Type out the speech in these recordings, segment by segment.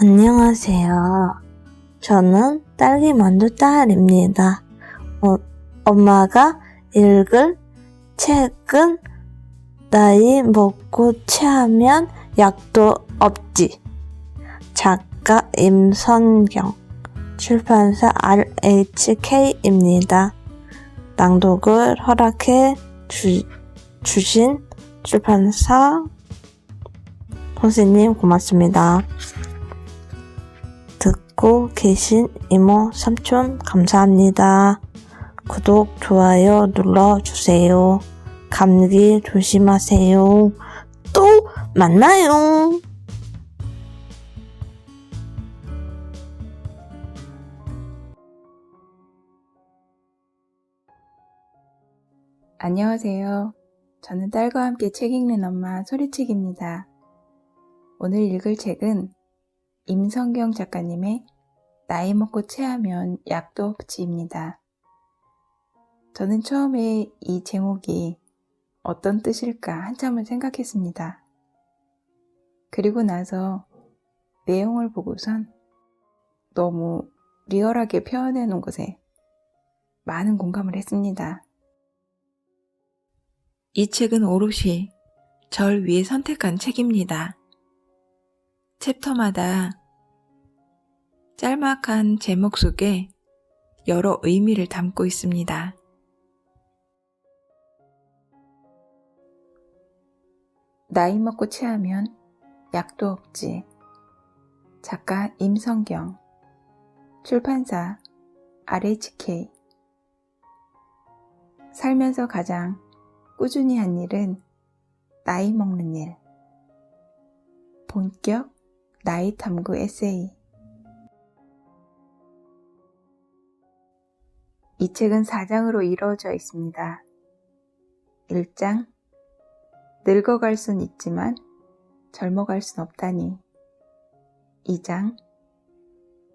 안녕하세요. 저는 딸기 만두 딸입니다. 엄마가 읽을 책은 나이 먹고 체하면 약도 없지. 작가 임선경, 출판사 RHK입니다. 낭독을 허락해 주신 출판사 선생님 고맙습니다. 듣고 계신 이모, 삼촌 감사합니다. 구독, 좋아요 눌러주세요. 감기 조심하세요. 또 만나요. 안녕하세요. 저는 딸과 함께 책 읽는 엄마 소리책입니다. 오늘 읽을 책은 임성경 작가님의 나이 먹고 체하면 약도 없지입니다. 저는 처음에 이 제목이 어떤 뜻일까 한참을 생각했습니다. 그리고 나서 내용을 보고선 너무 리얼하게 표현해 놓은 것에 많은 공감을 했습니다. 이 책은 오롯이 절 위해 선택한 책입니다. 챕터마다 짤막한 제목 속에 여러 의미를 담고 있습니다. 나이 먹고 체하면 약도 없지. 작가 임성경, 출판사 RHK. 살면서 가장 꾸준히 한 일은 나이 먹는 일. 본격 나이 탐구 에세이. 이 책은 4장으로 이루어져 있습니다. 1장, 늙어갈 순 있지만 젊어갈 순 없다니. 2장,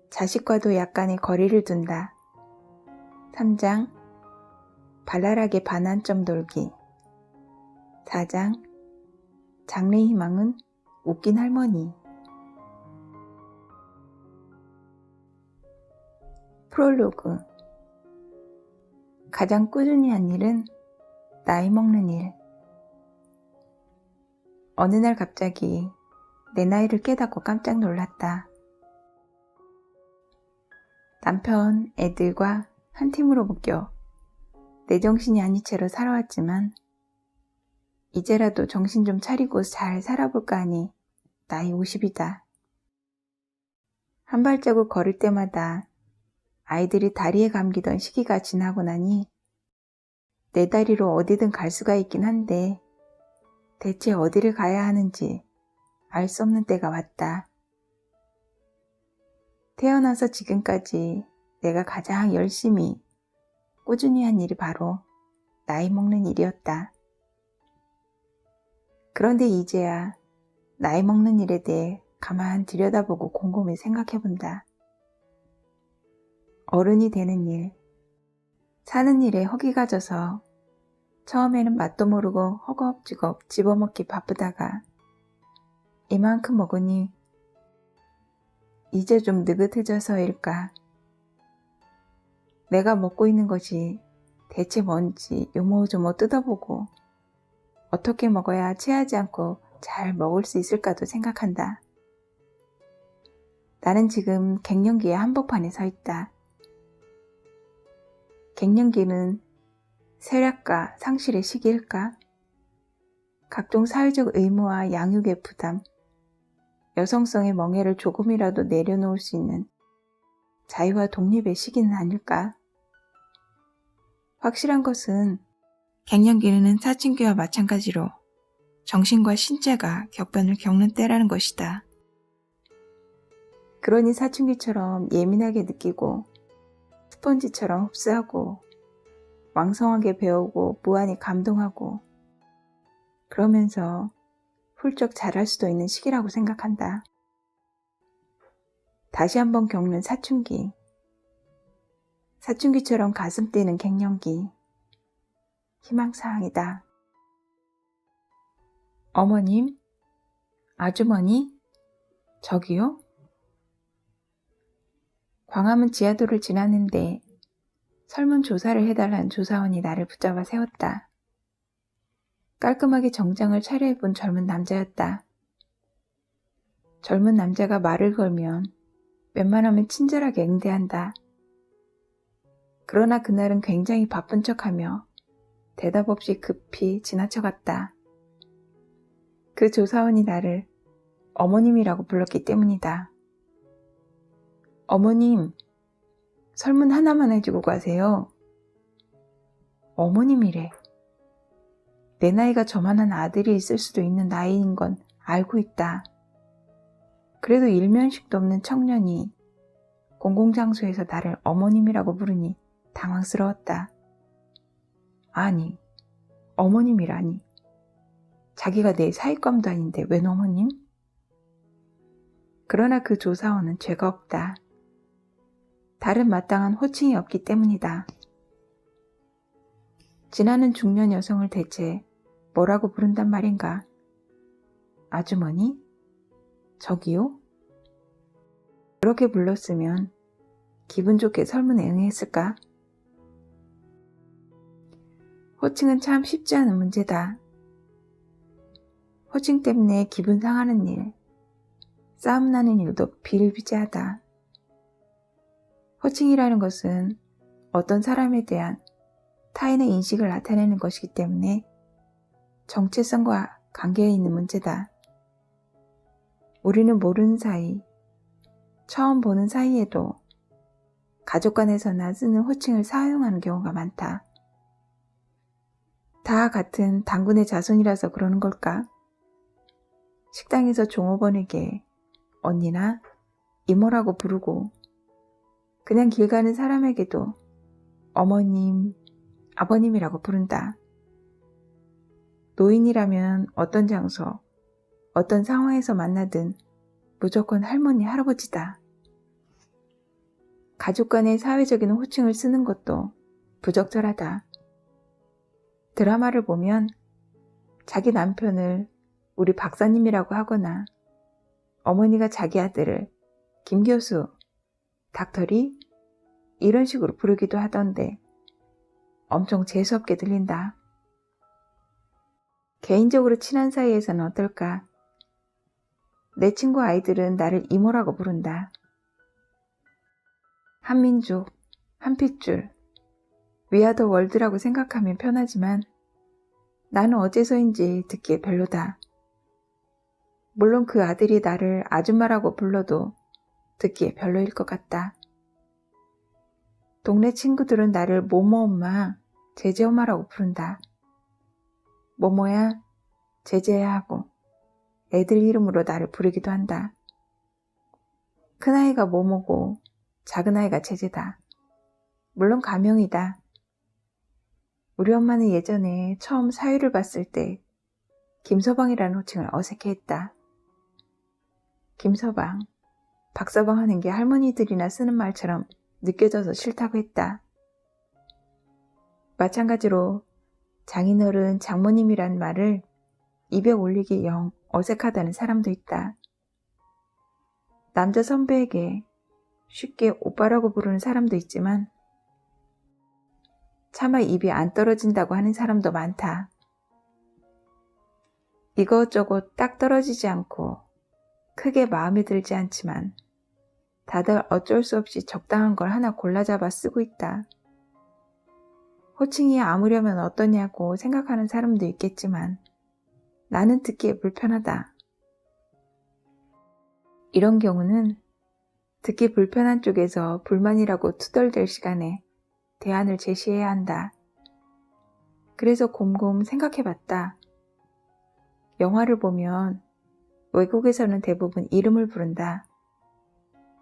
자식과도 약간의 거리를 둔다. 3장, 발랄하게 반환점 돌기. 4장, 장래 희망은 웃긴 할머니. 프롤로그. 가장 꾸준히 한 일은 나이 먹는 일. 어느 날 갑자기 내 나이를 깨닫고 깜짝 놀랐다. 남편, 애들과 한 팀으로 묶여 내 정신이 아닌 채로 살아왔지만 이제라도 정신 좀 차리고 잘 살아볼까 하니 나이 50이다. 한 발자국 걸을 때마다 아이들이 다리에 감기던 시기가 지나고 나니 내 다리로 어디든 갈 수가 있긴 한데 대체 어디를 가야 하는지 알 수 없는 때가 왔다. 태어나서 지금까지 내가 가장 열심히 꾸준히 한 일이 바로 나이 먹는 일이었다. 그런데 이제야 나이 먹는 일에 대해 가만 들여다보고 곰곰이 생각해본다. 어른이 되는 일, 사는 일에 허기가 져서 처음에는 맛도 모르고 허겁지겁 집어먹기 바쁘다가 이만큼 먹으니 이제 좀 느긋해져서일까. 내가 먹고 있는 것이 대체 뭔지 요모조모 뜯어보고 어떻게 먹어야 체하지 않고 잘 먹을 수 있을까도 생각한다. 나는 지금 갱년기의 한복판에 서 있다. 갱년기는 세략과 상실의 시기일까? 각종 사회적 의무와 양육의 부담, 여성성의 멍해를 조금이라도 내려놓을 수 있는 자유와 독립의 시기는 아닐까? 확실한 것은 갱년기는 사춘기와 마찬가지로 정신과 신체가 격변을 겪는 때라는 것이다. 그러니 사춘기처럼 예민하게 느끼고 스펀지처럼 흡수하고 왕성하게 배우고 무한히 감동하고 그러면서 훌쩍 자랄 수도 있는 시기라고 생각한다. 다시 한번 겪는 사춘기. 사춘기처럼 가슴 뛰는 갱년기. 희망사항이다. 어머님, 아주머니, 저기요? 광화문 지하도를 지났는데 설문조사를 해달라는 조사원이 나를 붙잡아 세웠다. 깔끔하게 정장을 차려입은 젊은 남자였다. 젊은 남자가 말을 걸면 웬만하면 친절하게 응대한다. 그러나 그날은 굉장히 바쁜 척하며 대답 없이 급히 지나쳐갔다. 그 조사원이 나를 어머님이라고 불렀기 때문이다. 어머님, 설문 하나만 해주고 가세요. 어머님이래. 내 나이가 저만한 아들이 있을 수도 있는 나이인 건 알고 있다. 그래도 일면식도 없는 청년이 공공장소에서 나를 어머님이라고 부르니 당황스러웠다. 아니, 어머님이라니. 자기가 내 사윗감도 아닌데 웬 어머님? 그러나 그 조사원은 죄가 없다. 다른 마땅한 호칭이 없기 때문이다. 지나는 중년 여성을 대체 뭐라고 부른단 말인가? 아주머니? 저기요? 그렇게 불렀으면 기분 좋게 설문에 응했을까? 호칭은 참 쉽지 않은 문제다. 호칭 때문에 기분 상하는 일, 싸움 나는 일도 비일비재하다. 호칭이라는 것은 어떤 사람에 대한 타인의 인식을 나타내는 것이기 때문에 정체성과 관계에 있는 문제다. 우리는 모르는 사이, 처음 보는 사이에도 가족 간에서나 쓰는 호칭을 사용하는 경우가 많다. 다 같은 당군의 자손이라서 그러는 걸까? 식당에서 종업원에게 언니나 이모라고 부르고 그냥 길 가는 사람에게도 어머님, 아버님이라고 부른다. 노인이라면 어떤 장소, 어떤 상황에서 만나든 무조건 할머니, 할아버지다. 가족 간의 사회적인 호칭을 쓰는 것도 부적절하다. 드라마를 보면 자기 남편을 우리 박사님이라고 하거나 어머니가 자기 아들을 김 교수, 닥터리 이런 식으로 부르기도 하던데 엄청 재수없게 들린다. 개인적으로 친한 사이에서는 어떨까? 내 친구 아이들은 나를 이모라고 부른다. 한민족, 한핏줄, 위아더 월드라고 생각하면 편하지만 나는 어째서인지 듣기에 별로다. 물론 그 아들이 나를 아줌마라고 불러도 듣기에 별로일 것 같다. 동네 친구들은 나를 모모 엄마, 제제 엄마라고 부른다. 모모야, 제제야 하고 애들 이름으로 나를 부르기도 한다. 큰아이가 모모고 작은아이가 제제다. 물론 가명이다. 우리 엄마는 예전에 처음 사유를 봤을 때 김서방이라는 호칭을 어색해했다. 김서방, 박서방 하는 게 할머니들이나 쓰는 말처럼 느껴져서 싫다고 했다. 마찬가지로 장인어른, 장모님이란 말을 입에 올리기 영 어색하다는 사람도 있다. 남자 선배에게 쉽게 오빠라고 부르는 사람도 있지만 차마 입이 안 떨어진다고 하는 사람도 많다. 이것저것 딱 떨어지지 않고 크게 마음에 들지 않지만 다들 어쩔 수 없이 적당한 걸 하나 골라잡아 쓰고 있다. 호칭이 아무려면 어떠냐고 생각하는 사람도 있겠지만 나는 듣기에 불편하다. 이런 경우는 듣기 불편한 쪽에서 불만이라고 투덜댈 시간에 대안을 제시해야 한다. 그래서 곰곰 생각해봤다. 영화를 보면 외국에서는 대부분 이름을 부른다.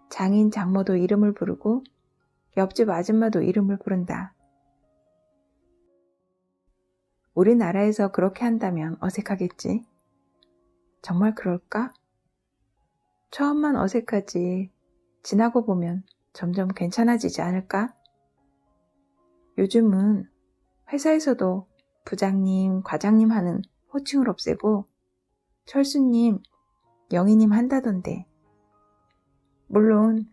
장인, 장모도 이름을 부르고 옆집 아줌마도 이름을 부른다. 우리나라에서 그렇게 한다면 어색하겠지? 정말 그럴까? 처음만 어색하지 지나고 보면 점점 괜찮아지지 않을까? 요즘은 회사에서도 부장님, 과장님 하는 호칭을 없애고 철수님, 영희님 한다던데. 물론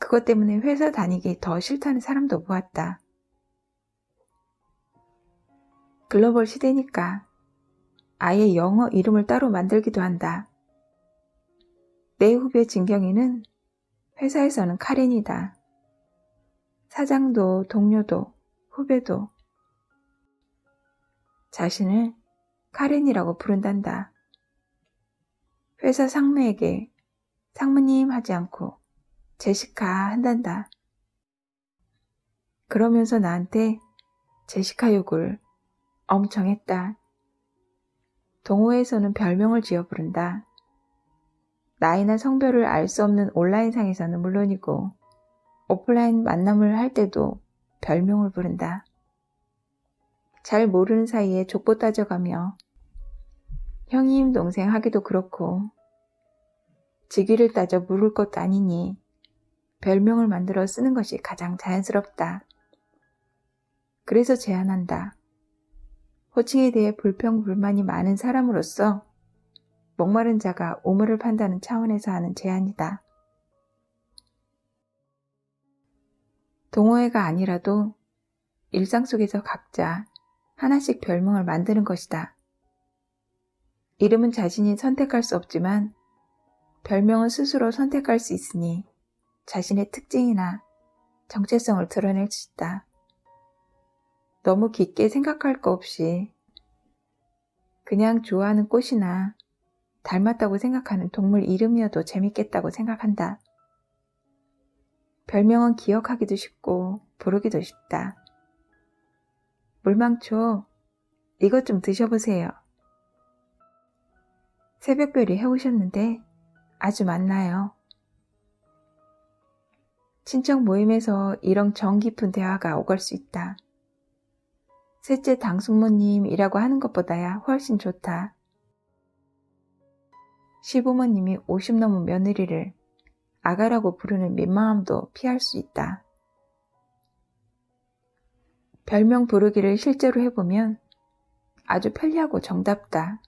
그것 때문에 회사 다니기 더 싫다는 사람도 보았다. 글로벌 시대니까 아예 영어 이름을 따로 만들기도 한다. 내 후배 진경이는 회사에서는 카렌이다. 사장도 동료도 후배도 자신을 카렌이라고 부른단다. 회사 상무에게 상무님 하지 않고 제시카 한단다. 그러면서 나한테 제시카 욕을 엄청 했다. 동호회에서는 별명을 지어 부른다. 나이나 성별을 알 수 없는 온라인상에서는 물론이고 오프라인 만남을 할 때도 별명을 부른다. 잘 모르는 사이에 족보 따져가며 형님 동생 하기도 그렇고 직위를 따져 물을 것도 아니니 별명을 만들어 쓰는 것이 가장 자연스럽다. 그래서 제안한다. 호칭에 대해 불평불만이 많은 사람으로서 목마른 자가 우물을 판다는 차원에서 하는 제안이다. 동호회가 아니라도 일상 속에서 각자 하나씩 별명을 만드는 것이다. 이름은 자신이 선택할 수 없지만 별명은 스스로 선택할 수 있으니 자신의 특징이나 정체성을 드러낼 수 있다. 너무 깊게 생각할 거 없이 그냥 좋아하는 꽃이나 닮았다고 생각하는 동물 이름이어도 재밌겠다고 생각한다. 별명은 기억하기도 쉽고 부르기도 쉽다. 물망초, 이것 좀 드셔보세요. 새벽별이 해오셨는데 아주 많나요? 친척 모임에서 이런 정 깊은 대화가 오갈 수 있다. 셋째 당숙모님이라고 하는 것보다야 훨씬 좋다. 시부모님이 50 넘은 며느리를 아가라고 부르는 민망함도 피할 수 있다. 별명 부르기를 실제로 해보면 아주 편리하고 정답다.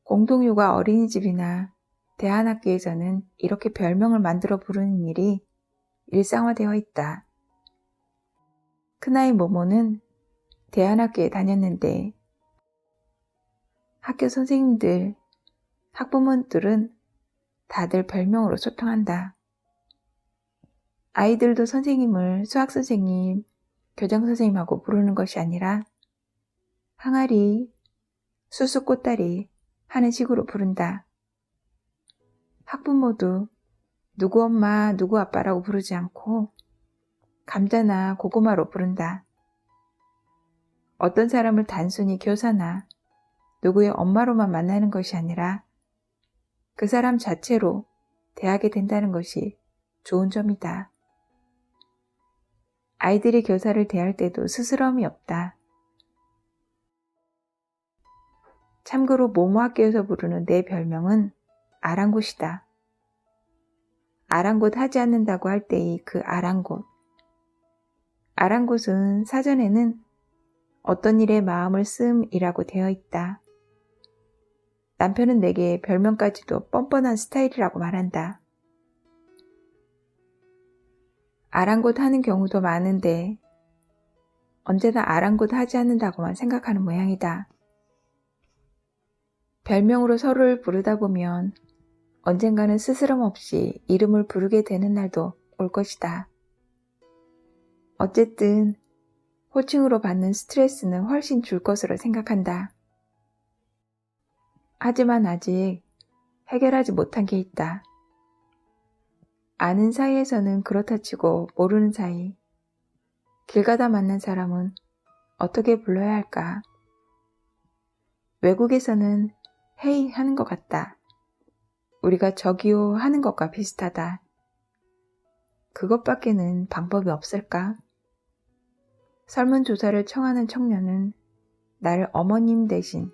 공동육아 어린이집이나 대안학교에서는 이렇게 별명을 만들어 부르는 일이 일상화되어 있다. 큰아이 모모는 대안학교에 다녔는데 학교 선생님들, 학부모들은 다들 별명으로 소통한다. 아이들도 선생님을 수학선생님, 교장선생님하고 부르는 것이 아니라 항아리, 수수꽃다리 하는 식으로 부른다. 학부모도 누구 엄마, 누구 아빠라고 부르지 않고 감자나 고구마로 부른다. 어떤 사람을 단순히 교사나 누구의 엄마로만 만나는 것이 아니라 그 사람 자체로 대하게 된다는 것이 좋은 점이다. 아이들이 교사를 대할 때도 스스럼이 없다. 참고로 모모학교에서 부르는 내 별명은 아랑곳이다. 아랑곳 하지 않는다고 할 때의 그 아랑곳. 아랑곳은 사전에는 어떤 일에 마음을 씀이라고 되어 있다. 남편은 내게 별명까지도 뻔뻔한 스타일이라고 말한다. 아랑곳 하는 경우도 많은데 언제나 아랑곳 하지 않는다고만 생각하는 모양이다. 별명으로 서로를 부르다 보면 언젠가는 스스럼 없이 이름을 부르게 되는 날도 올 것이다. 어쨌든 호칭으로 받는 스트레스는 훨씬 줄 것으로 생각한다. 하지만 아직 해결하지 못한 게 있다. 아는 사이에서는 그렇다 치고 모르는 사이, 길 가다 만난 사람은 어떻게 불러야 할까? 외국에서는 헤이 하는 것 같다. 우리가 저기요 하는 것과 비슷하다. 그것밖에는 방법이 없을까? 설문조사를 청하는 청년은 나를 어머님 대신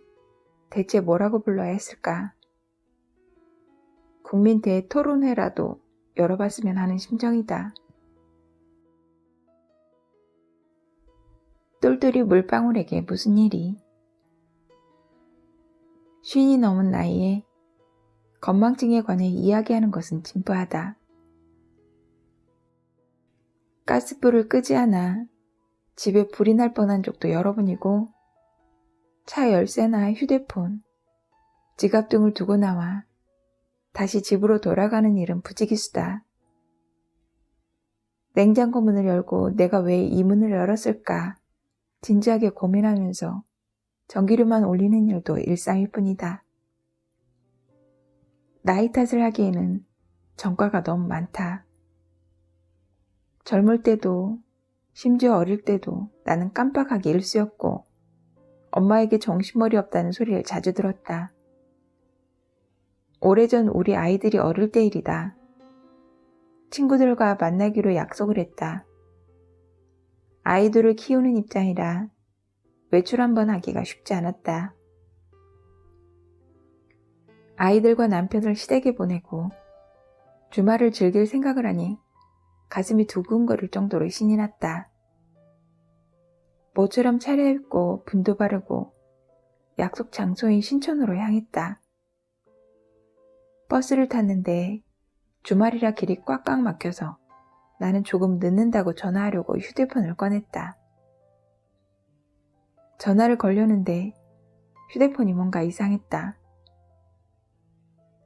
대체 뭐라고 불러야 했을까? 국민 대토론회라도 열어봤으면 하는 심정이다. 똘똘이 물방울에게 무슨 일이? 50이 넘은 나이에 건망증에 관해 이야기하는 것은 진부하다. 가스불을 끄지 않아 집에 불이 날 뻔한 적도 여러 번이고 차 열쇠나 휴대폰, 지갑 등을 두고 나와 다시 집으로 돌아가는 일은 부지기수다. 냉장고 문을 열고 내가 왜 이 문을 열었을까 진지하게 고민하면서 전기료만 올리는 일도 일상일 뿐이다. 나이 탓을 하기에는 전과가 너무 많다. 젊을 때도 심지어 어릴 때도 나는 깜빡하기 일쑤였고 엄마에게 정신머리 없다는 소리를 자주 들었다. 오래전 우리 아이들이 어릴 때 일이다. 친구들과 만나기로 약속을 했다. 아이들을 키우는 입장이라 외출 한번 하기가 쉽지 않았다. 아이들과 남편을 시댁에 보내고 주말을 즐길 생각을 하니 가슴이 두근거릴 정도로 신이 났다. 모처럼 차려입고 분도 바르고 약속 장소인 신촌으로 향했다. 버스를 탔는데 주말이라 길이 꽉꽉 막혀서 나는 조금 늦는다고 전화하려고 휴대폰을 꺼냈다. 전화를 걸려는데 휴대폰이 뭔가 이상했다.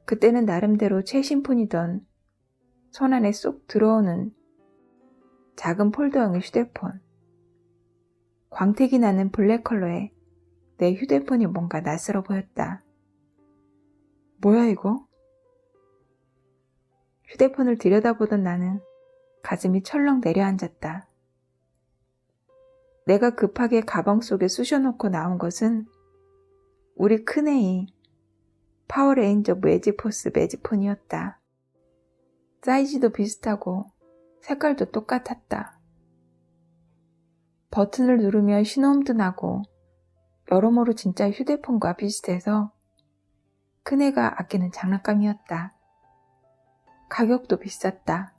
그때는 나름대로 최신폰이던 손 안에 쏙 들어오는 작은 폴더형의 휴대폰. 광택이 나는 블랙 컬러에 내 휴대폰이 뭔가 낯설어 보였다. 뭐야 이거? 휴대폰을 들여다보던 나는 가슴이 철렁 내려앉았다. 내가 급하게 가방 속에 쑤셔놓고 나온 것은 우리 큰애이 파워레인저 매직포스 매직폰이었다. 사이즈도 비슷하고 색깔도 똑같았다. 버튼을 누르면 신호음도 나고 여러모로 진짜 휴대폰과 비슷해서 큰애가 아끼는 장난감이었다. 가격도 비쌌다.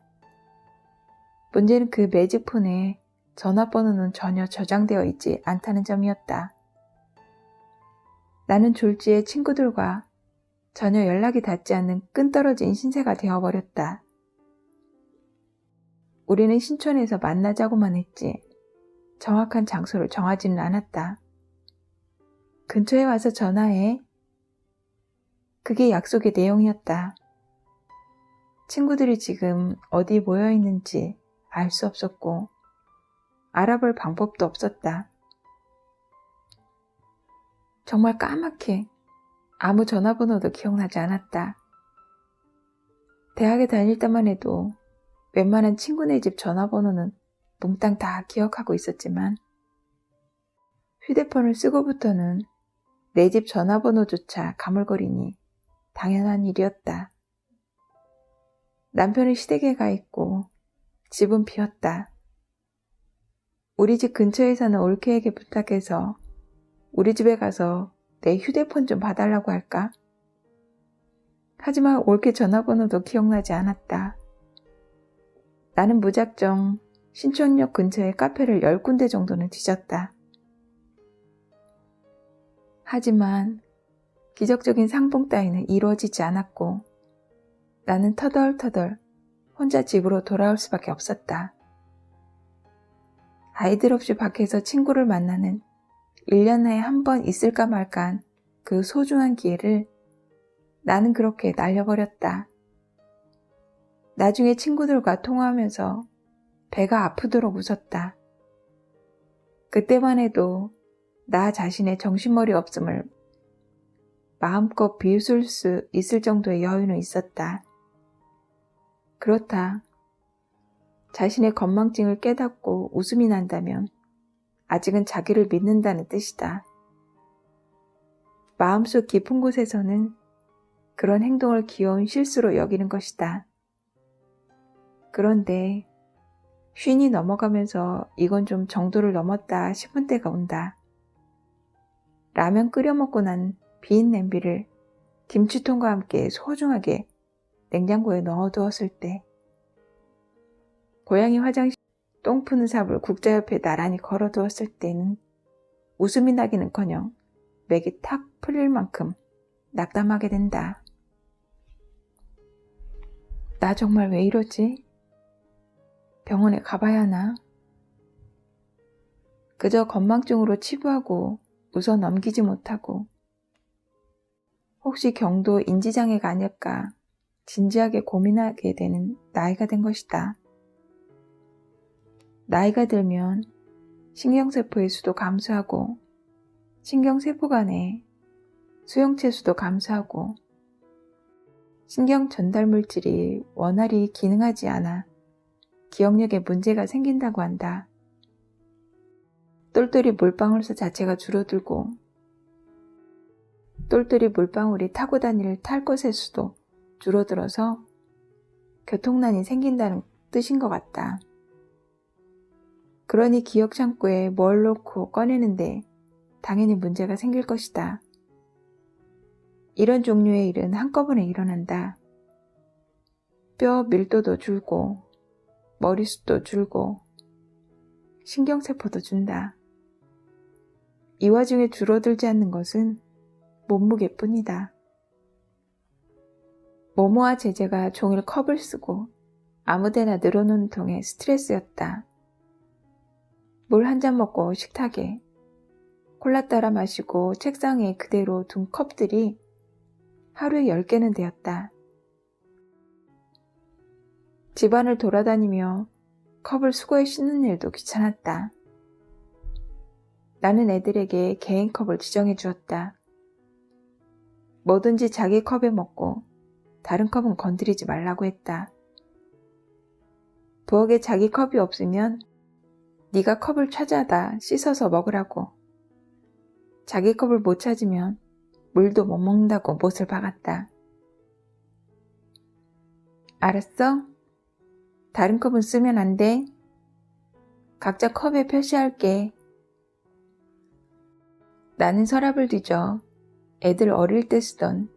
문제는 그 매직폰에 전화번호는 전혀 저장되어 있지 않다는 점이었다. 나는 졸지에 친구들과 전혀 연락이 닿지 않는 끈떨어진 신세가 되어버렸다. 우리는 신촌에서 만나자고만 했지 정확한 장소를 정하지는 않았다. 근처에 와서 전화해. 그게 약속의 내용이었다. 친구들이 지금 어디 모여 있는지 알 수 없었고 알아볼 방법도 없었다. 정말 까맣게 아무 전화번호도 기억나지 않았다. 대학에 다닐 때만 해도 웬만한 친구네 집 전화번호는 몽땅 다 기억하고 있었지만 휴대폰을 쓰고부터는 내 집 전화번호조차 가물거리니 당연한 일이었다. 남편은 시댁에 가 있고 집은 비었다. 우리 집 근처에 사는 올케에게 부탁해서 우리 집에 가서 내 휴대폰 좀 봐달라고 할까? 하지만 올케 전화번호도 기억나지 않았다. 나는 무작정 신촌역 근처에 카페를 10군데 정도는 뒤졌다. 하지만 기적적인 상봉 따위는 이루어지지 않았고 나는 터덜터덜 혼자 집으로 돌아올 수밖에 없었다. 아이들 없이 밖에서 친구를 만나는 1년에 한 번 있을까 말까한 그 소중한 기회를 나는 그렇게 날려버렸다. 나중에 친구들과 통화하면서 배가 아프도록 웃었다. 그때만 해도 나 자신의 정신머리 없음을 마음껏 비웃을 수 있을 정도의 여유는 있었다. 그렇다. 자신의 건망증을 깨닫고 웃음이 난다면 아직은 자기를 믿는다는 뜻이다. 마음속 깊은 곳에서는 그런 행동을 귀여운 실수로 여기는 것이다. 그런데 쉰이 넘어가면서 이건 좀 정도를 넘었다 싶은 때가 온다. 라면 끓여 먹고 난 빈 냄비를 김치통과 함께 소중하게 냉장고에 넣어두었을 때, 고양이 화장실 똥 푸는 삽을 국자 옆에 나란히 걸어두었을 때는 웃음이 나기는커녕 맥이 탁 풀릴 만큼 낙담하게 된다. 나 정말 왜 이러지? 병원에 가봐야 하나? 그저 건망증으로 치부하고 웃어 넘기지 못하고 혹시 경도 인지장애가 아닐까 진지하게 고민하게 되는 나이가 된 것이다. 나이가 들면 신경세포의 수도 감소하고 신경세포 간의 수용체 수도 감소하고 신경 전달 물질이 원활히 기능하지 않아 기억력에 문제가 생긴다고 한다. 똘똘이 물방울수 자체가 줄어들고 똘똘이 물방울이 타고 다닐 탈 것의 수도 줄어들어서 교통난이 생긴다는 뜻인 것 같다. 그러니 기억 창고에 뭘 놓고 꺼내는데 당연히 문제가 생길 것이다. 이런 종류의 일은 한꺼번에 일어난다. 뼈 밀도도 줄고 머리숱도 줄고 신경세포도 준다. 이 와중에 줄어들지 않는 것은 몸무게뿐이다. 모모와 제제가 종일 컵을 쓰고 아무데나 늘어놓는 통에 스트레스였다. 물 한 잔 먹고 식탁에 콜라 따라 마시고 책상에 그대로 둔 컵들이 하루에 10개는 되었다. 집안을 돌아다니며 컵을 수거해 씻는 일도 귀찮았다. 나는 애들에게 개인 컵을 지정해 주었다. 뭐든지 자기 컵에 먹고 다른 컵은 건드리지 말라고 했다. 부엌에 자기 컵이 없으면 네가 컵을 찾아다 씻어서 먹으라고. 자기 컵을 못 찾으면 물도 못 먹는다고 못을 박았다. 알았어? 다른 컵은 쓰면 안 돼. 각자 컵에 표시할게. 나는 서랍을 뒤져 애들 어릴 때 쓰던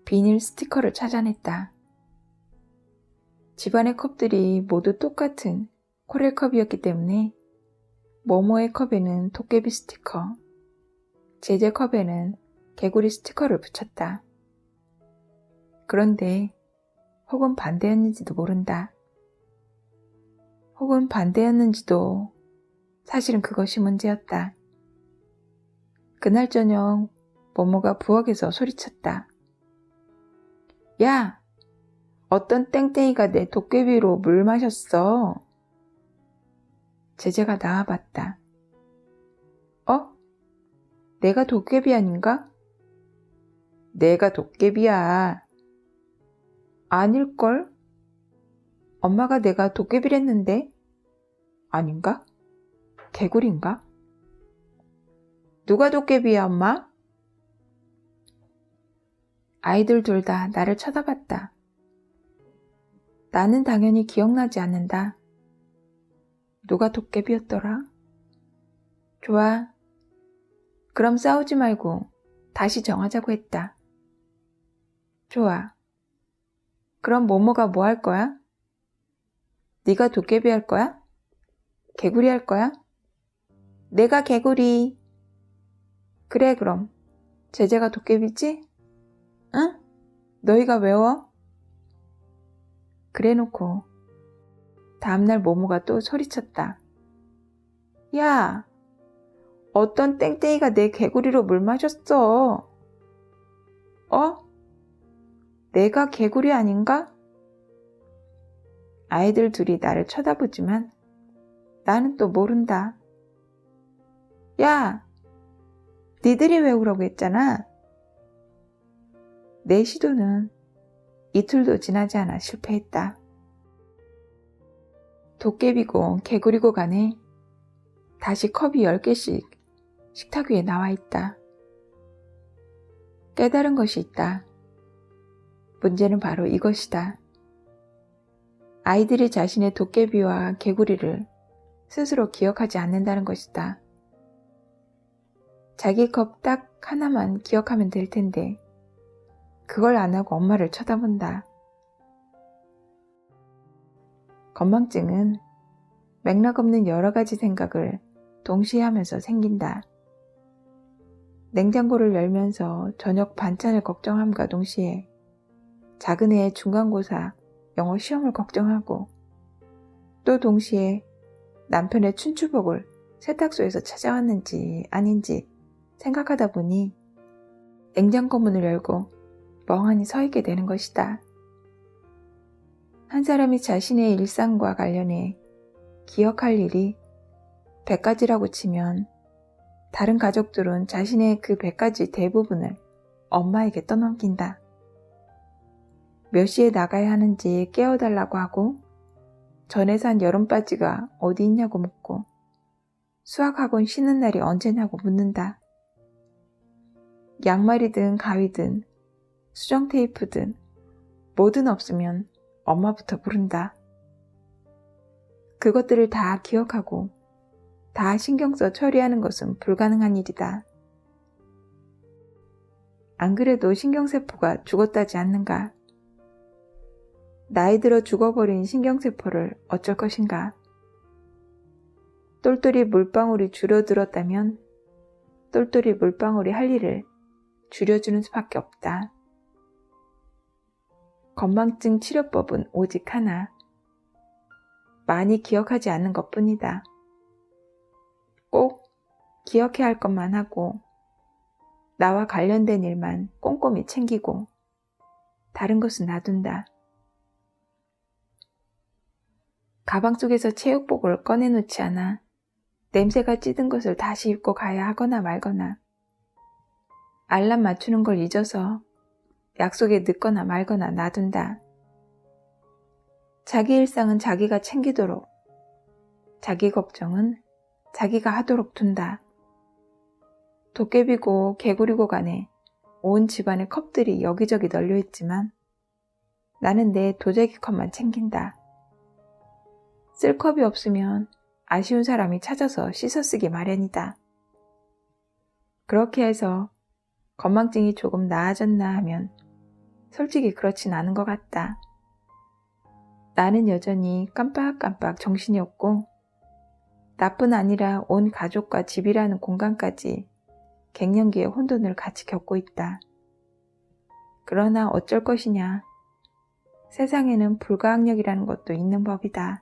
비닐 스티커를 찾아냈다. 집안의 컵들이 모두 똑같은 코렐컵이었기 때문에 모모의 컵에는 도깨비 스티커, 제제 컵에는 개구리 스티커를 붙였다. 그런데 혹은 반대였는지도 모른다. 혹은 반대였는지도 사실은 그것이 문제였다. 그날 저녁 모모가 부엌에서 소리쳤다. 야! 어떤 땡땡이가 내 도깨비로 물 마셨어. 제제가 나와봤다. 어? 내가 도깨비 아닌가? 내가 도깨비야. 아닐걸? 엄마가 내가 도깨비랬는데? 아닌가? 개구리인가? 누가 도깨비야, 엄마? 아이들 둘 다 나를 쳐다봤다. 나는 당연히 기억나지 않는다. 누가 도깨비였더라? 좋아. 그럼 싸우지 말고 다시 정하자고 했다. 좋아. 그럼 모모가 뭐 할 거야? 네가 도깨비 할 거야? 개구리 할 거야? 내가 개구리. 그래 그럼. 제제가 도깨비지? 응? 너희가 외워? 그래놓고 다음날 모모가 또 소리쳤다. 야! 어떤 땡땡이가 내 개구리로 물 마셨어. 어? 내가 개구리 아닌가? 아이들 둘이 나를 쳐다보지만 나는 또 모른다. 야! 니들이 외우라고 했잖아. 내 시도는 이틀도 지나지 않아 실패했다. 도깨비고 개구리고 간에 다시 컵이 10개씩 식탁 위에 나와 있다. 깨달은 것이 있다. 문제는 바로 이것이다. 아이들이 자신의 도깨비와 개구리를 스스로 기억하지 않는다는 것이다. 자기 컵 딱 하나만 기억하면 될 텐데 그걸 안 하고 엄마를 쳐다본다. 건망증은 맥락 없는 여러 가지 생각을 동시에 하면서 생긴다. 냉장고를 열면서 저녁 반찬을 걱정함과 동시에 작은 애의 중간고사 영어 시험을 걱정하고 또 동시에 남편의 춘추복을 세탁소에서 찾아왔는지 아닌지 생각하다 보니 냉장고 문을 열고 멍하니 서 있게 되는 것이다. 한 사람이 자신의 일상과 관련해 기억할 일이 100가지라고 치면 다른 가족들은 자신의 그 100가지 대부분을 엄마에게 떠넘긴다. 몇 시에 나가야 하는지 깨워달라고 하고 전에 산 여름바지가 어디 있냐고 묻고 수학학원 쉬는 날이 언제냐고 묻는다. 양말이든 가위든 수정테이프든 뭐든 없으면 엄마부터 부른다. 그것들을 다 기억하고 다 신경 써 처리하는 것은 불가능한 일이다. 안 그래도 신경세포가 죽었다지 않는가? 나이 들어 죽어버린 신경세포를 어쩔 것인가? 똘똘이 물방울이 줄어들었다면 똘똘이 물방울이 할 일을 줄여주는 수밖에 없다. 건망증 치료법은 오직 하나. 많이 기억하지 않는 것뿐이다. 꼭 기억해야 할 것만 하고 나와 관련된 일만 꼼꼼히 챙기고 다른 것은 놔둔다. 가방 속에서 체육복을 꺼내놓지 않아 냄새가 찌든 것을 다시 입고 가야 하거나 말거나 알람 맞추는 걸 잊어서 약속에 늦거나 말거나 놔둔다. 자기 일상은 자기가 챙기도록, 자기 걱정은 자기가 하도록 둔다. 도깨비고 개구리고 간에 온 집안에 컵들이 여기저기 널려있지만 나는 내 도자기 컵만 챙긴다. 쓸 컵이 없으면 아쉬운 사람이 찾아서 씻어 쓰기 마련이다. 그렇게 해서 건망증이 조금 나아졌나 하면 솔직히 그렇진 않은 것 같다. 나는 여전히 깜빡깜빡 정신이 없고 나뿐 아니라 온 가족과 집이라는 공간까지 갱년기의 혼돈을 같이 겪고 있다. 그러나 어쩔 것이냐. 세상에는 불가항력이라는 것도 있는 법이다.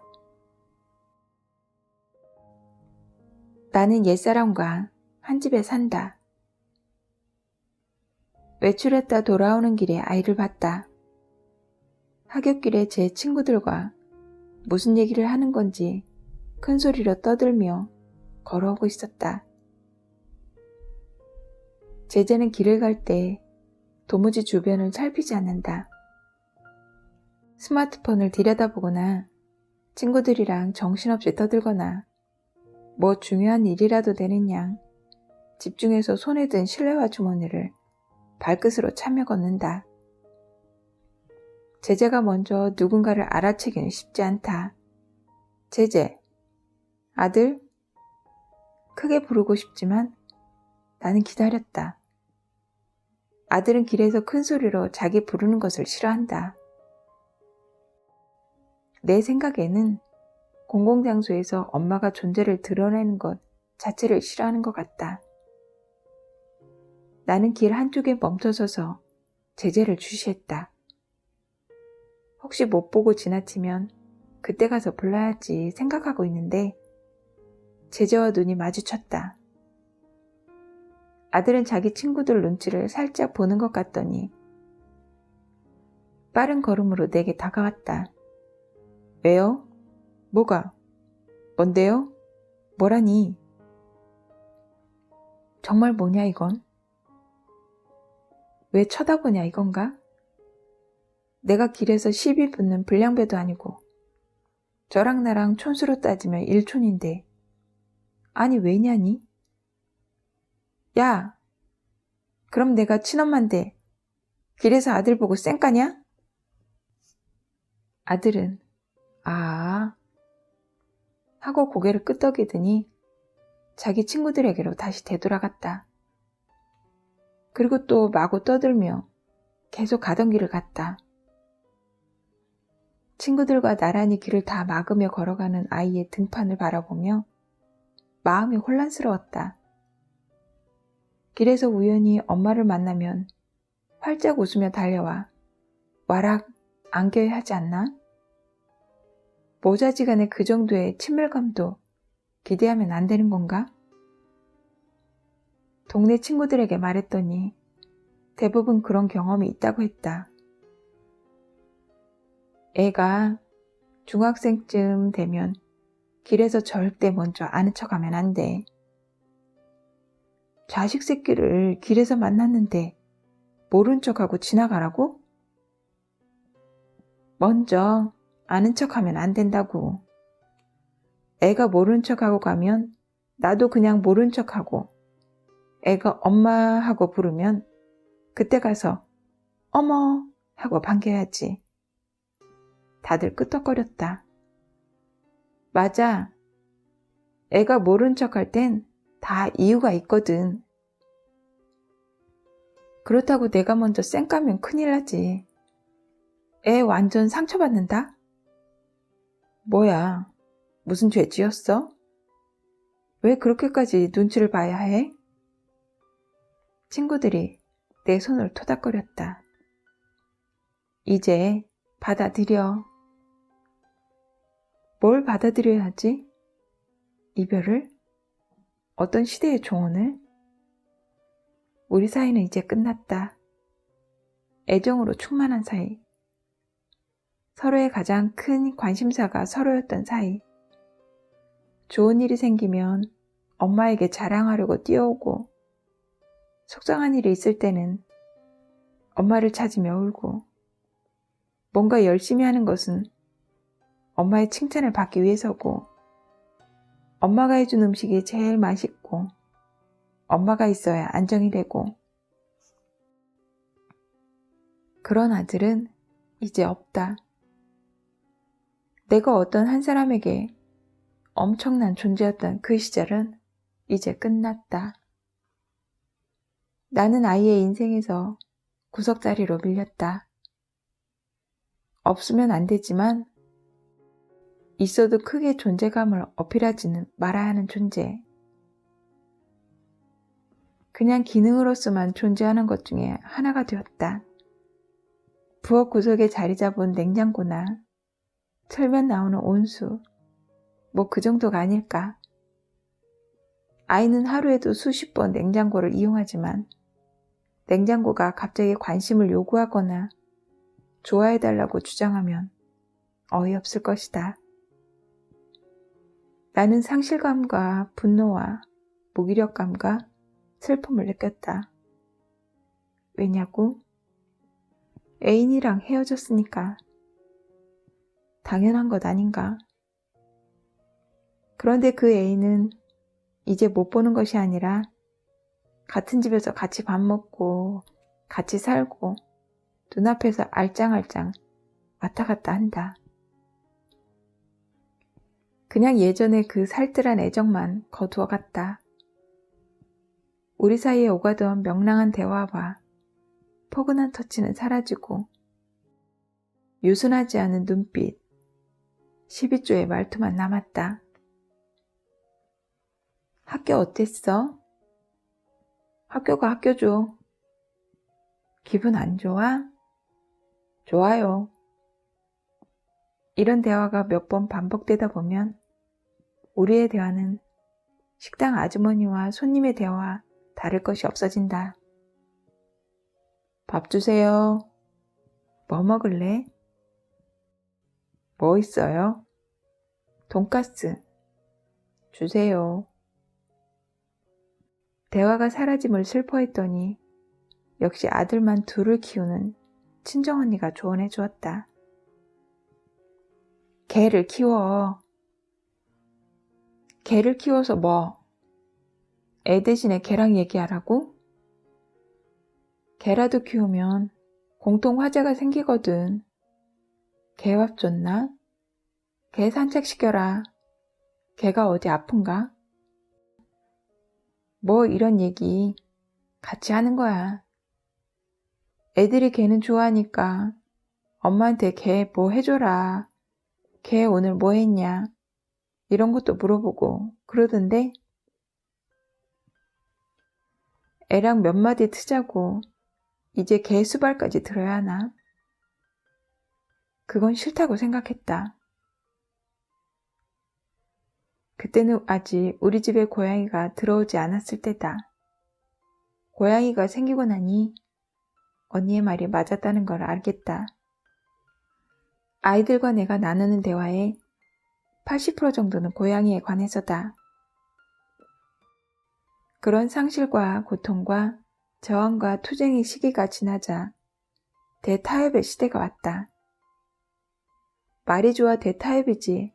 나는 옛사람과 한 집에 산다. 외출했다 돌아오는 길에 아이를 봤다. 하굣길에 제 친구들과 무슨 얘기를 하는 건지 큰 소리로 떠들며 걸어오고 있었다. 제재는 길을 갈 때 도무지 주변을 살피지 않는다. 스마트폰을 들여다보거나 친구들이랑 정신없이 떠들거나 뭐 중요한 일이라도 되는 양 집중해서 손에 든 실내화 주머니를 발끝으로 차며 걷는다. 제재가 먼저 누군가를 알아채기는 쉽지 않다. 제재, 아들? 크게 부르고 싶지만 나는 기다렸다. 아들은 길에서 큰 소리로 자기 부르는 것을 싫어한다. 내 생각에는 공공장소에서 엄마가 존재를 드러내는 것 자체를 싫어하는 것 같다. 나는 길 한쪽에 멈춰서서 제재를 주시했다. 혹시 못 보고 지나치면 그때 가서 불러야지 생각하고 있는데 제재와 눈이 마주쳤다. 아들은 자기 친구들 눈치를 살짝 보는 것 같더니 빠른 걸음으로 내게 다가왔다. 왜요? 뭐가? 뭔데요? 뭐라니? 정말 뭐냐 이건? 왜 쳐다보냐 이건가? 내가 길에서 시비 붙는 불량배도 아니고 저랑 나랑 촌수로 따지면 일촌인데 아니 왜냐니? 야, 그럼 내가 친엄마인데 길에서 아들 보고 쌩까냐? 아들은 아 하고 고개를 끄덕이더니 자기 친구들에게로 다시 되돌아갔다. 그리고 또 마구 떠들며 계속 가던 길을 갔다. 친구들과 나란히 길을 다 막으며 걸어가는 아이의 등판을 바라보며 마음이 혼란스러웠다. 길에서 우연히 엄마를 만나면 활짝 웃으며 달려와 와락 안겨야 하지 않나? 모자지간에 그 정도의 친밀감도 기대하면 안 되는 건가? 동네 친구들에게 말했더니 대부분 그런 경험이 있다고 했다. 애가 중학생쯤 되면 길에서 절대 먼저 아는 척하면 안 돼. 자식 새끼를 길에서 만났는데 모른 척하고 지나가라고? 먼저 아는 척하면 안 된다고. 애가 모른 척하고 가면 나도 그냥 모른 척하고, 애가 엄마 하고 부르면 그때 가서 어머 하고 반겨야지. 다들 끄덕거렸다. 맞아. 애가 모른 척할 땐 다 이유가 있거든. 그렇다고 내가 먼저 쌩 까면 큰일 나지. 애 완전 상처받는다? 뭐야, 무슨 죄 지었어? 왜 그렇게까지 눈치를 봐야 해? 친구들이 내 손을 토닥거렸다. 이제 받아들여. 뭘 받아들여야 하지? 이별을? 어떤 시대의 종언을? 우리 사이는 이제 끝났다. 애정으로 충만한 사이. 서로의 가장 큰 관심사가 서로였던 사이. 좋은 일이 생기면 엄마에게 자랑하려고 뛰어오고, 속상한 일이 있을 때는 엄마를 찾으며 울고, 뭔가 열심히 하는 것은 엄마의 칭찬을 받기 위해서고, 엄마가 해준 음식이 제일 맛있고, 엄마가 있어야 안정이 되고. 그런 아들은 이제 없다. 내가 어떤 한 사람에게 엄청난 존재였던 그 시절은 이제 끝났다. 나는 아이의 인생에서 구석자리로 밀렸다. 없으면 안 되지만 있어도 크게 존재감을 어필하지는 말아야 하는 존재. 그냥 기능으로서만 존재하는 것 중에 하나가 되었다. 부엌 구석에 자리 잡은 냉장고나 철면 나오는 온수, 뭐 그 정도가 아닐까. 아이는 하루에도 수십 번 냉장고를 이용하지만 냉장고가 갑자기 관심을 요구하거나 좋아해달라고 주장하면 어이없을 것이다. 나는 상실감과 분노와 무기력감과 슬픔을 느꼈다. 왜냐고? 애인이랑 헤어졌으니까. 당연한 것 아닌가? 그런데 그 애인은 이제 못 보는 것이 아니라 같은 집에서 같이 밥 먹고 같이 살고 눈앞에서 알짱알짱 왔다 갔다 한다. 그냥 예전에 그 살뜰한 애정만 거두어 갔다. 우리 사이에 오가던 명랑한 대화와 포근한 터치는 사라지고 유순하지 않은 눈빛, 12조의 말투만 남았다. 학교 어땠어? 학교가 학교죠. 기분 안 좋아? 좋아요. 이런 대화가 몇 번 반복되다 보면 우리의 대화는 식당 아주머니와 손님의 대화와 다를 것이 없어진다. 밥 주세요. 뭐 먹을래? 뭐 있어요? 돈가스. 주세요. 대화가 사라짐을 슬퍼했더니 역시 아들만 둘을 키우는 친정언니가 조언해 주었다. 개를 키워. 개를 키워서 뭐? 애 대신에 개랑 얘기하라고? 개라도 키우면 공통 화제가 생기거든. 개밥 줬나? 개 산책시켜라. 개가 어디 아픈가? 뭐 이런 얘기 같이 하는 거야. 애들이 개는 좋아하니까 엄마한테 개 뭐 해줘라. 개 오늘 뭐 했냐. 이런 것도 물어보고 그러던데 애랑 몇 마디 트자고 이제 개 수발까지 들어야 하나? 그건 싫다고 생각했다. 그때는 아직 우리 집에 고양이가 들어오지 않았을 때다. 고양이가 생기고 나니 언니의 말이 맞았다는 걸 알겠다. 아이들과 내가 나누는 대화의 80% 정도는 고양이에 관해서다. 그런 상실과 고통과 저항과 투쟁의 시기가 지나자 대타협의 시대가 왔다. 말이 좋아 대타협이지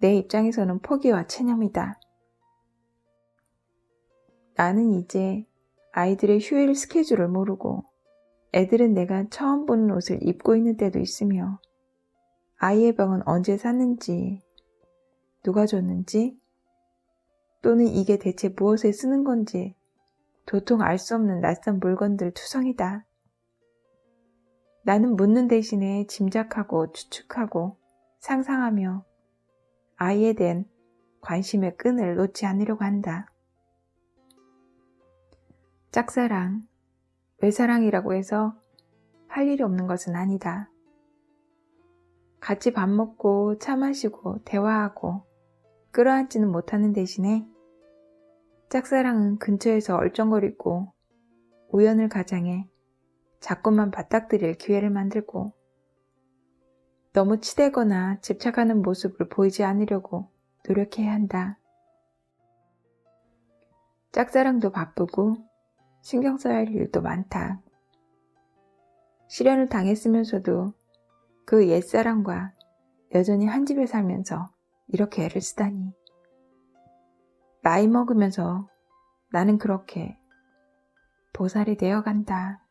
내 입장에서는 포기와 체념이다. 나는 이제 아이들의 휴일 스케줄을 모르고 애들은 내가 처음 보는 옷을 입고 있는 때도 있으며 아이의 병은 언제 샀는지 누가 줬는지 또는 이게 대체 무엇에 쓰는 건지 도통 알 수 없는 낯선 물건들 투성이다. 나는 묻는 대신에 짐작하고 추측하고 상상하며 아이에 대한 관심의 끈을 놓지 않으려고 한다. 짝사랑, 외사랑이라고 해서 할 일이 없는 것은 아니다. 같이 밥 먹고 차 마시고 대화하고 끌어안지는 못하는 대신에 짝사랑은 근처에서 얼쩡거리고 우연을 가장해 자꾸만 맞닥뜨릴 기회를 만들고 너무 치대거나 집착하는 모습을 보이지 않으려고 노력해야 한다. 짝사랑도 바쁘고 신경 써야 할 일도 많다. 실연을 당했으면서도 그 옛사랑과 여전히 한 집에 살면서 이렇게 애를 쓰다니. 나이 먹으면서 나는 그렇게 보살이 되어간다.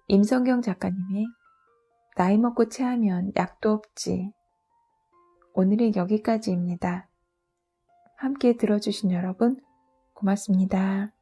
임성경 작가님의 나이 먹고 체하면 약도 없지. 오늘은 여기까지입니다. 함께 들어주신 여러분 고맙습니다.